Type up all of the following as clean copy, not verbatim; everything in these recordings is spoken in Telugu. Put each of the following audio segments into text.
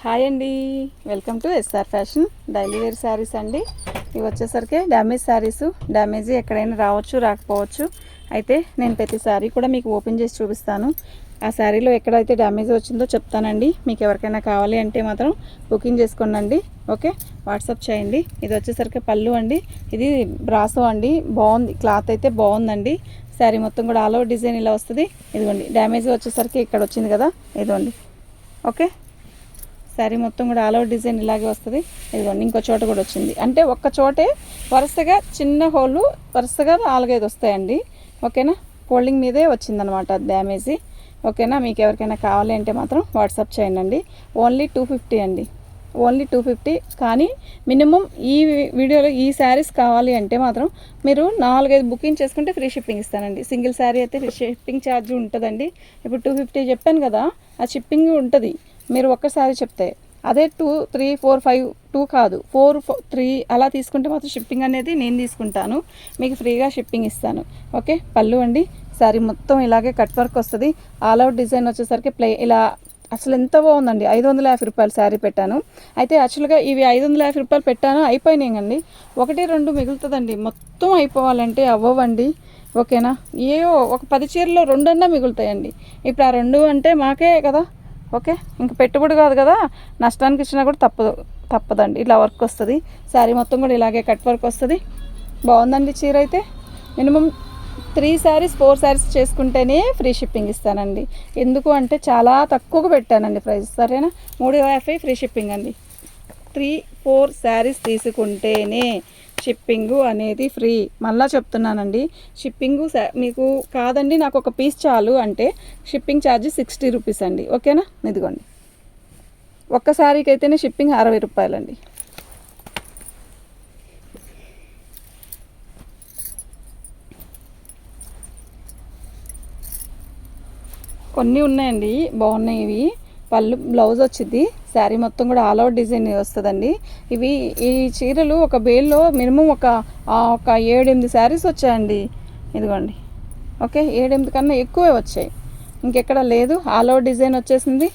హాయ్ అండి, welcome to SR fashion daily wear saris అండి. ఇవి వచ్చేసరికి డ్యామేజ్ శారీస్. డ్యామేజ్ ఎక్కడైనా రావచ్చు రాకపోవచ్చు. అయితే నేను ప్రతి శారీ కూడా మీకు ఓపెన్ చేసి చూపిస్తాను. ఆ శారీలో ఎక్కడైతే డ్యామేజ్ వచ్చిందో చెప్తానండి. మీకు ఎవరికైనా కావాలి అంటే మాత్రం బుకింగ్ చేసుకోండి. ఓకే, వాట్సాప్ చేయండి. ఇది వచ్చేసరికి పళ్ళు అండి. ఇది బ్రాసో అండి. బాగుంది, క్లాత్ అయితే బాగుందండి. శారీ మొత్తం కూడా ఆల్ ఓవర్ డిజైన్ ఇలా వస్తుంది. ఇదిగోండి, డ్యామేజ్ వచ్చేసరికి ఇక్కడ వచ్చింది కదా, ఇదిగోండి. ఓకే, శారీ మొత్తం కూడా ఆల్ ఓవర్ డిజైన్ ఇలాగే వస్తుంది. ఇదిగోండి, ఇంకో చోట కూడా వచ్చింది. అంటే ఒక్క చోటే వరుసగా చిన్న హోళ్ళు వరుసగా 4-5 వస్తాయండి. ఓకేనా, ఫోల్డింగ్ మీదే వచ్చిందనమాట డ్యామేజీ. ఓకేనా, మీకు ఎవరికైనా కావాలి అంటే మాత్రం వాట్సాప్ చేయండి. ఓన్లీ 250 అండి, ఓన్లీ 250. కానీ మినిమం ఈ వీడియోలో ఈ శారీస్ కావాలి అంటే మాత్రం మీరు 4-5 బుకింగ్ చేసుకుంటే ఫ్రీ షిప్పింగ్ ఇస్తానండి. సింగిల్ శారీ అయితే షిప్పింగ్ ఛార్జ్ ఉంటుందండి. ఇప్పుడు 250 చెప్పాను కదా, ఆ షిప్పింగ్ ఉంటుంది. మీరు ఒక్కసారి చెప్తే అదే 2, 3, 4, 5, 2 కాదు 4, 3 అలా తీసుకుంటే మాత్రం షిప్పింగ్ అనేది నేను తీసుకుంటాను. మీకు ఫ్రీగా షిప్పింగ్ ఇస్తాను. ఓకే, పళ్ళు అండి. శారీ మొత్తం ఇలాగే కట్ వర్క్ వస్తుంది. ఆల్ అవుట్ డిజైన్ వచ్చేసరికి ఇలా అసలు ఎంత బాగుందండి. 550 రూపాయలు శారీ పెట్టాను. అయితే యాక్చువల్గా ఇవి 550 రూపాయలు పెట్టాను, అయిపోయినాయండి. 1-2 మిగులుతుందండి. మొత్తం అయిపోవాలంటే అవ్వవండి. ఓకేనా, ఏవో ఒక 10 చీరలో 2 మిగులుతాయండి. ఇప్పుడు ఆ 2 అంటే మాకే కదా. ఓకే, ఇంక పెట్టుబడి కాదు కదా, నష్టానికి ఇచ్చినా కూడా తప్పదండి. ఇలా వర్క్ వస్తుంది. శారీ మొత్తం కూడా ఇలాగే కట్ వర్క్ వస్తుంది. బాగుందండి చీర అయితే. మినిమం 3 శారీస్ 4 శారీస్ చేసుకుంటేనే ఫ్రీ షిప్పింగ్ ఇస్తానండి. ఎందుకు అంటే చాలా తక్కువగా పెట్టానండి ప్రైస్. సరేనా, 350 ఫ్రీ షిప్పింగ్ అండి. 3-4 శారీస్ తీసుకుంటేనే షిప్పింగు అనేది ఫ్రీ. మళ్ళీ చెప్తున్నానండి, షిప్పింగు మీకు కాదండి నాకు ఒక పీస్ చాలు అంటే షిప్పింగ్ ఛార్జ్ 60 రూపీస్ అండి. ఓకేనా, ఇదిగోండి, ఒక్క శారీకి అయితేనే షిప్పింగ్ 60 రూపాయలండి. కొన్ని ఉన్నాయండి, బాగున్నాయి ఇవి. పళ్ళు బ్లౌజ్ వచ్చింది. శారీ మొత్తం కూడా ఆల్ అవుట్ డిజైన్ వస్తుందండి. ఈ చీరలు ఒక బేల్లో మినిమం ఒక 7-8 శారీస్ వచ్చాయండి. ఇదిగోండి, ఓకే, 7-8 కన్నా ఎక్కువే వచ్చాయి. ఇంకెక్కడ లేదు, ఆల్ అవుట్ డిజైన్ వచ్చేసింది.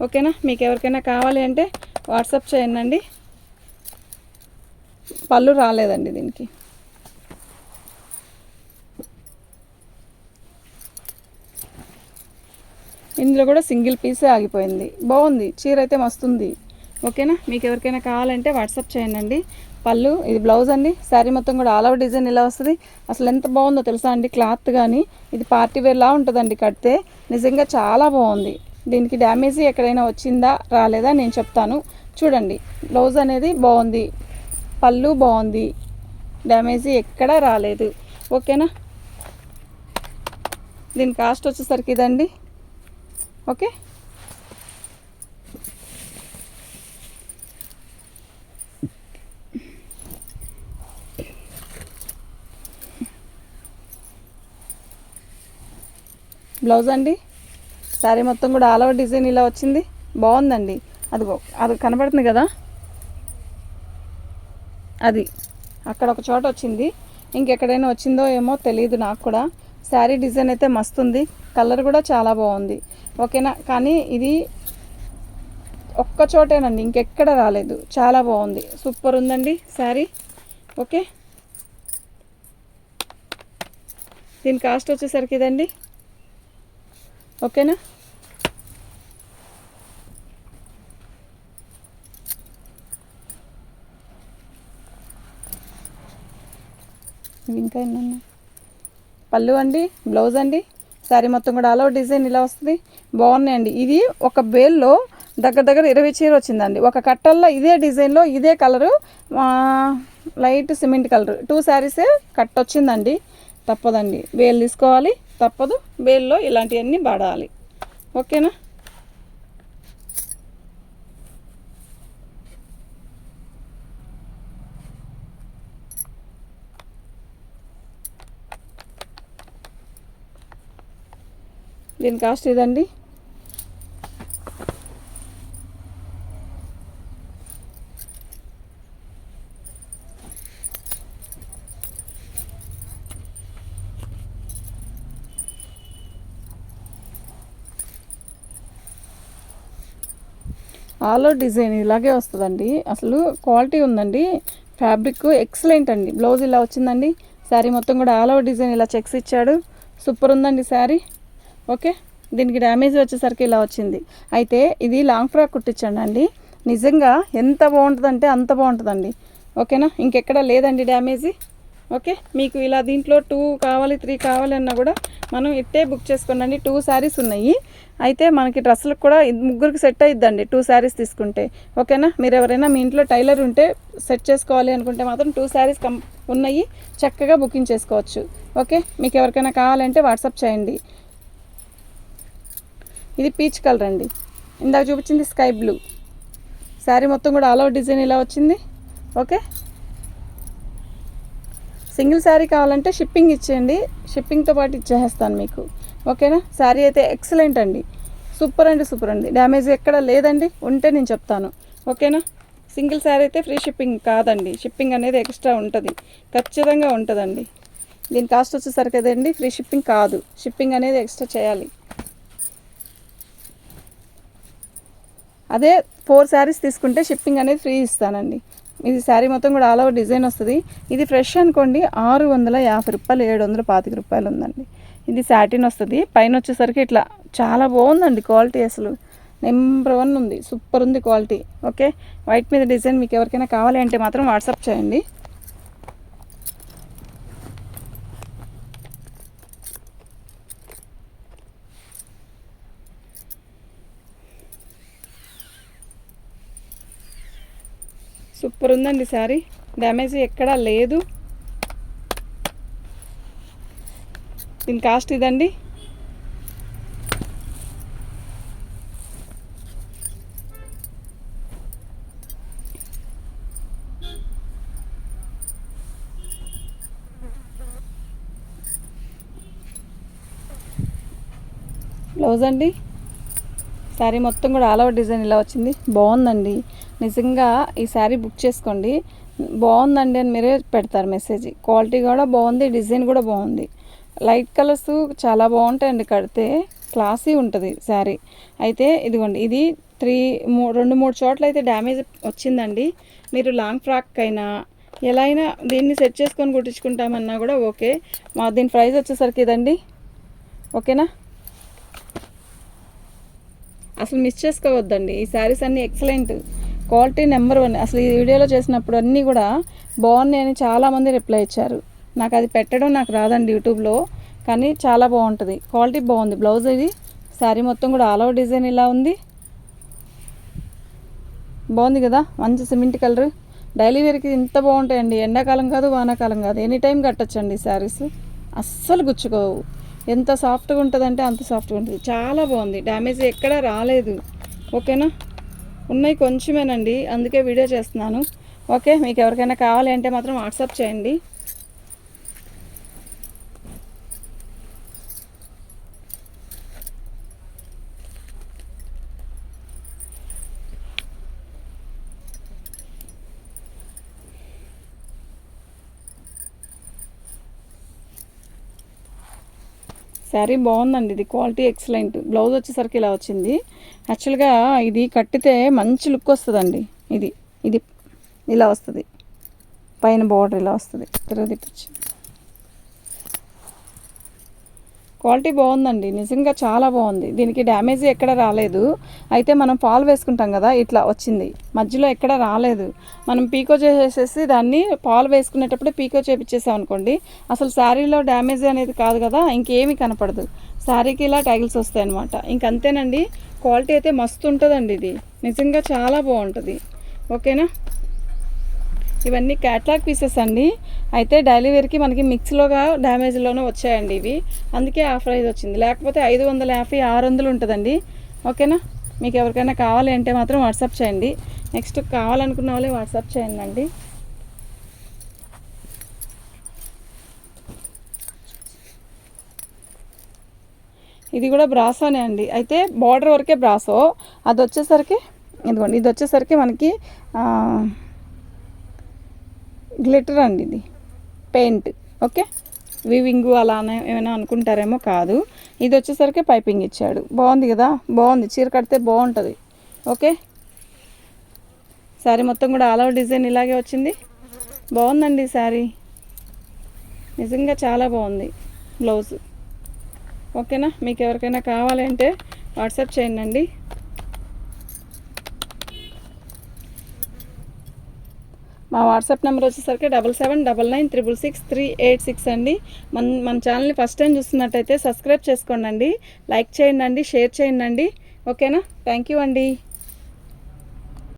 ఓకేనా, మీకు ఎవరికైనా కావాలి అంటే వాట్సాప్ చేయండి. పళ్ళు రాలేదండి దీనికి. ఇందులో కూడా సింగిల్ పీసే ఆగిపోయింది. బాగుంది చీర అయితే మస్తుంది. ఓకేనా, మీకు ఎవరికైనా కావాలంటే వాట్సాప్ చేయండి. పళ్ళు, ఇది బ్లౌజ్ అండి. శారీ మొత్తం కూడా ఆల్ ఓవర్ డిజైన్ ఇలా వస్తుంది. అసలు ఎంత బాగుందో తెలుసా అండి. క్లాత్ కానీ ఇది పార్టీ వేర్లా ఉంటుందండి కడితే. నిజంగా చాలా బాగుంది. దీనికి డ్యామేజీ ఎక్కడైనా వచ్చిందా రాలేదా నేను చెప్తాను. చూడండి, బ్లౌజ్ అనేది బాగుంది, పళ్ళు బాగుంది, డ్యామేజీ ఎక్కడా రాలేదు. ఓకేనా, దీని కాస్ట్ వచ్చేసరికి ఇదండి. ఓకే, బ్లౌజ్ అండి. శారీ మొత్తం కూడా ఆల్ ఓవర్ డిజైన్ ఇలా వచ్చింది. బాగుందండి. అదిగో అది కనబడుతుంది కదా, అది అక్కడ ఒక చోట వచ్చింది. ఇంకెక్కడైనా వచ్చిందో ఏమో తెలియదు నాకు కూడా. శారీ డిజైన్ అయితే మస్తుంది. కలర్ కూడా చాలా బాగుంది. ఓకేనా, కానీ ఇది ఒక్క చోటేనండి, ఇంకెక్కడ రాలేదు. చాలా బాగుంది, సూపర్ ఉందండి శారీ. ఓకే, దీని కాస్ట్ వచ్చేసరికి ఇదండి. ఓకేనా, ఇంకా ఎన్నన్నా. పళ్ళు అండి, బ్లౌజ్ అండి. శారీ మొత్తం కూడా ఆల్ ఓవర్ డిజైన్ ఇలా వస్తుంది. బాగున్నాయండి. ఇది ఒక బేల్లో దగ్గర 20 చీర వచ్చిందండి. ఒక కట్టల్లో ఇదే డిజైన్లో ఇదే కలరు, లైట్ సిమెంట్ కలర్ 2 శారీసే కట్ వచ్చిందండి. తప్పదండి, బేల్ తీసుకోవాలి, తప్పదు. బేల్లో ఇలాంటివన్నీ వాడాలి. ఓకేనా, దీని కాస్ట్ ఇదండి. ఆల్ ఓవర్ డిజైన్ ఇలాగే వస్తుందండి. అసలు క్వాలిటీ ఉందండి. ఫ్యాబ్రిక్ ఎక్సలెంట్ అండి. బ్లౌజ్ ఇలా వచ్చిందండి. శారీ మొత్తం కూడా ఆల్ ఓవర్ డిజైన్ ఇలా చెక్స్ ఇచ్చాడు. సూపర్ ఉందండి శారీ. ఓకే, దీనికి డ్యామేజ్ వచ్చేసరికి ఇలా వచ్చింది. అయితే ఇది లాంగ్ ఫ్రాక్ కుట్టించండి అండి. నిజంగా ఎంత బాగుంటుందంటే అంత బాగుంటుందండి. ఓకేనా, ఇంకెక్కడ లేదండి డ్యామేజీ. ఓకే, మీకు ఇలా దీంట్లో 2 కావాలి 3 కావాలి అన్నా కూడా మనం ఇట్టే బుక్ చేసుకోండి. 2 శారీస్ ఉన్నాయి. అయితే మనకి డ్రెస్సులకు కూడా ముగ్గురికి సెట్ అయిద్దండి 2 శారీస్ తీసుకుంటే. ఓకేనా, మీరు ఎవరైనా మీ ఇంట్లో టైలర్ ఉంటే సెట్ చేసుకోవాలి అనుకుంటే మాత్రం 2 శారీస్ ఉన్నాయి, చక్కగా బుకింగ్ చేసుకోవచ్చు. ఓకే, మీకు ఎవరికైనా కావాలంటే వాట్సాప్ చేయండి. ఇది పీచ్ కలర్ అండి. ఇందాక చూపించింది స్కై బ్లూ. శారీ మొత్తం కూడా ఆల్ ఓవర్ డిజైన్ ఇలా వచ్చింది. ఓకే, సింగిల్ శారీ కావాలంటే షిప్పింగ్ ఇచ్చేయండి, షిప్పింగ్తో పాటు ఇచ్చేస్తాను మీకు. ఓకేనా, శారీ అయితే ఎక్సలెంట్ అండి. సూపర్ అండి, సూపర్ అండి. డ్యామేజ్ ఎక్కడ లేదండి. ఉంటే నేను చెప్తాను. ఓకేనా, సింగిల్ శారీ అయితే ఫ్రీ షిప్పింగ్ కాదండి. షిప్పింగ్ అనేది ఎక్స్ట్రా ఉంటుంది, ఖచ్చితంగా ఉంటుందండి. దీని కాస్ట్ వచ్చేసరికి అదండి, ఫ్రీ షిప్పింగ్ కాదు. షిప్పింగ్ అనేది ఎక్స్ట్రా చేయాలి. అదే 4 శారీస్ తీసుకుంటే షిప్పింగ్ అనేది ఫ్రీ ఇస్తానండి. ఇది శారీ మొత్తం కూడా ఆల్ ఓవర్ డిజైన్ వస్తుంది. ఇది ఫ్రెష్ అనుకోండి 650 రూపాయలు, 725 రూపాయలు ఉందండి. ఇది సాటిన్ వస్తుంది. పైన వచ్చేసరికి ఇట్లా చాలా బాగుందండి క్వాలిటీ. అసలు నెంబర్ 1 ఉంది. సూపర్ ఉంది క్వాలిటీ. ఓకే, వైట్ మీద డిజైన్ మీకు ఎవరికైనా కావాలి అంటే మాత్రం వాట్సాప్ చేయండి. సూపర్ ఉందండి శారీ. డ్యామేజ్ ఎక్కడా లేదు. దీని కాస్ట్ ఇదండి. బ్లౌజ్ అండి. శారీ మొత్తం కూడా ఆల్ ఓవర్ డిజైన్ ఇలా వచ్చింది. బాగుందండి. నిజంగా ఈ శారీ బుక్ చేసుకోండి. బాగుందండి అని మీరే పెడతారు మెసేజ్. క్వాలిటీ కూడా బాగుంది, డిజైన్ కూడా బాగుంది. లైట్ కలర్స్ చాలా బాగుంటాయండి. కడితే క్లాసీ ఉంటుంది శారీ. అయితే ఇదిగోండి, ఇది 2-3 చోట్ల అయితే డ్యామేజ్ వచ్చిందండి. మీరు లాంగ్ ఫ్రాక్ అయినా ఎలా అయినా దీన్ని సెట్ చేసుకొని కుట్టించుకుంటామన్నా కూడా ఓకే. దీని ప్రైస్ వచ్చేసరికి ఇదండి. ఓకేనా, అసలు మిస్ చేసుకోవద్దండి. ఈ శారీస్ అన్నీ ఎక్సలెంట్, క్వాలిటీ నెంబర్ 1. అసలు ఈ వీడియోలో చేసినప్పుడు అన్నీ కూడా బాగున్నాయని చాలామంది రిప్లై ఇచ్చారు. నాకు అది పెట్టడం నాకు రాదండి యూట్యూబ్లో, కానీ చాలా బాగుంటుంది. క్వాలిటీ బాగుంది. బ్లౌజ్ ఇది. శారీ మొత్తం కూడా ఆల్ ఓవర్ డిజైన్ ఇలా ఉంది. బాగుంది కదా, మంచి సిమెంట్ కలర్. డైలీ వేర్కి ఇంత బాగుంటాయండి. ఎండాకాలం కాదు, వానాకాలం కాదు, ఎనీ టైం కట్టచ్చండి శారీస్. అస్సలు గుచ్చుకోవు. ఎంత సాఫ్ట్గా ఉంటుందంటే అంత సాఫ్ట్గా ఉంటుంది. చాలా బాగుంది. డ్యామేజ్ ఎక్కడా రాలేదు. ఓకేనా, ఉన్నాయి కొంచెమేనండి, అందుకే వీడియో చేస్తున్నాను. ఓకే, మీకు ఎవరికైనా కావాలి అంటే మాత్రం వాట్సాప్ చేయండి. శారీ బాగుందండి. ఇది క్వాలిటీ ఎక్సలెంట్. బ్లౌజ్ వచ్చేసరికి ఇలా వచ్చింది. యాక్చువల్గా ఇది కట్టితే మంచి లుక్ వస్తుందండి. ఇది ఇది ఇలా వస్తుంది. పైన బార్డర్ ఇలా వస్తుంది. తిరగదిప్పొచ్చి క్వాలిటీ బాగుందండి. నిజంగా చాలా బాగుంది. దీనికి డ్యామేజ్ ఎక్కడ రాలేదు. అయితే మనం పాలు వేసుకుంటాం కదా, ఇట్లా వచ్చింది. మధ్యలో ఎక్కడ రాలేదు. మనం పీకో చేసేసి దాన్ని పాలు వేసుకునేటప్పుడు పీకో చేపించేసాం అనుకోండి, అసలు శారీలో డ్యామేజ్ అనేది కాదు కదా, ఇంకేమీ కనపడదు. శారీకి ఇలా టైల్స్ వస్తాయి అనమాట. ఇంకంతేనండి. క్వాలిటీ అయితే మస్తు ఉంటుందండి. ఇది నిజంగా చాలా బాగుంటుంది. ఓకేనా, ఇవన్నీ క్యాట్లాగ్ పీసెస్ అండి. అయితే డైలీ వేర్కి మనకి మిక్స్లోగా డ్యామేజ్లోనే వచ్చాయండి ఇవి, అందుకే ఆ ప్రైస్ వచ్చింది. లేకపోతే 550, 600 ఉంటుందండి. ఓకేనా, మీకు ఎవరికైనా కావాలి అంటే మాత్రం వాట్సాప్ చేయండి. నెక్స్ట్ కావాలనుకున్న వాళ్ళే వాట్సాప్ చేయండి అండి. ఇది కూడా బ్రాసోనే అండి. అయితే బార్డర్ వరకే బ్రాసో. అది వచ్చేసరికి ఇదిగోండి, ఇది వచ్చేసరికి మనకి గ్లిటర్ అండి. ఇది పెయింట్. ఓకే, వీవింగ్ అలానే ఏమైనా అనుకుంటారేమో, కాదు. ఇది వచ్చేసరికి పైపింగ్ ఇచ్చాడు. బాగుంది కదా, బాగుంది. చీర కడితే బాగుంటుంది. ఓకే, శారీ మొత్తం కూడా ఆల్ ఓవర్ డిజైన్ ఇలాగే వచ్చింది. బాగుందండి శారీ, నిజంగా చాలా బాగుంది బ్లౌజ్. ఓకేనా, మీకు ఎవరికైనా కావాలంటే వాట్సాప్ చేయండి. మా వాట్సాప్ నెంబర్ వచ్చేసరికి 7799666386 అండి. మన ఛానల్ని ఫస్ట్ టైం చూస్తున్నట్టయితే సబ్స్క్రైబ్ చేసుకోండి, లైక్ చేయండి, షేర్ చేయండి. ఓకేనా, థ్యాంక్ యూ అండి.